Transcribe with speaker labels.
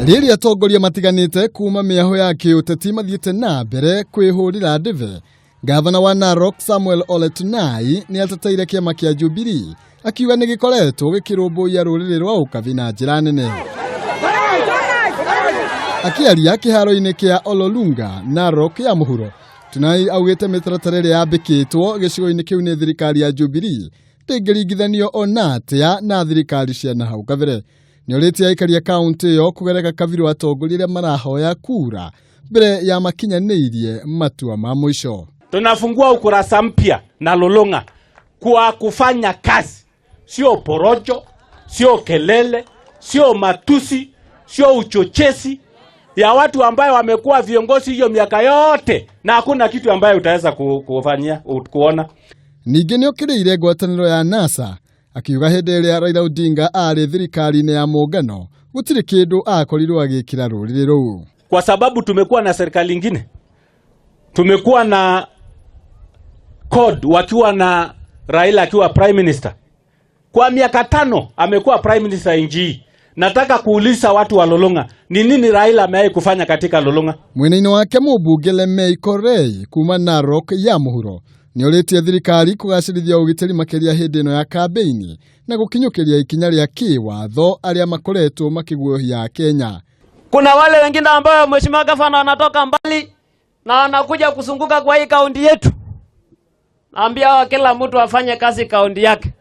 Speaker 1: Rĩrĩa atongoria matiganĩte kuma mĩaho ya kĩũteti mathiĩte na mbere kwĩhũrĩra ndebe, Gavana wa Narok Samuel Ole Tunai nĩ ateteire kĩama kĩa Jubilee akiuga nĩ gĩkoretwo gĩkĩrũmbũiya rũrĩrĩ rwa ũkabi na njĩra nene. Akĩaria kĩharo-inĩ kĩa Ololunga, Narok ya mũhuro, Tunai augĩte mĩtaratara ĩrĩa yambĩkĩtwo gĩcigo-inĩ kĩu nĩ thirikari ya Jubilee ndĩngĩringithanio ona atĩa na thirikari cia nahau kabere. Nĩorĩtie aikari a kaunti ĩyo kũgereka kabiru atongoria arĩa marahoya kura mbere ya makinyanĩirie matua ma mwisho.
Speaker 2: Tunafungua ukurasa mpya na Lolonga kwa kufanya kazi, sio porojo, sio kelele, sio matusi, sio uchochezi ya watu ambayo wamekuwa viongozi hiyo miaka yote na hakuna kitu ambayo utaweza kufanyia kuona.
Speaker 1: Ningĩ nĩokĩrĩire ngwatanĩro ya NASA akiuga hĩndĩ ĩrĩa Raila Odinga arĩ thirikari-inĩ ya muungano gũtirĩ kĩndũ akorirwo agĩkĩra rũrĩrĩ rũu.
Speaker 2: Kwa sababu tumekuwa na serikali nyingine, tumekuwa na CORD wakiwa na Raila akiwa prime minister. Kwa miaka 5 amekuwa prime minister nchi. Nataka kuuliza watu wa Lolonga, ni nini Raila amewahi kufanya katika Lolonga?
Speaker 1: Mwena-inĩ wake mũmbunge Lemei Korei kuma Narok ya mũhuro nĩorĩtie thirikari kũgacĩrithia ũgitĩri makĩria hĩndĩ ĩno ya kambeini na gũkinyũkĩria ikinya rĩa kĩwatho arĩa makoretwo makĩguoya Kenya.
Speaker 3: Kuna wale wengine ambao mheshimiwa gavana wanatoka mbali na wanakuja kusunguka kwa hii kaunti yetu. Naambia kila mtu afanye kazi kaunti yake.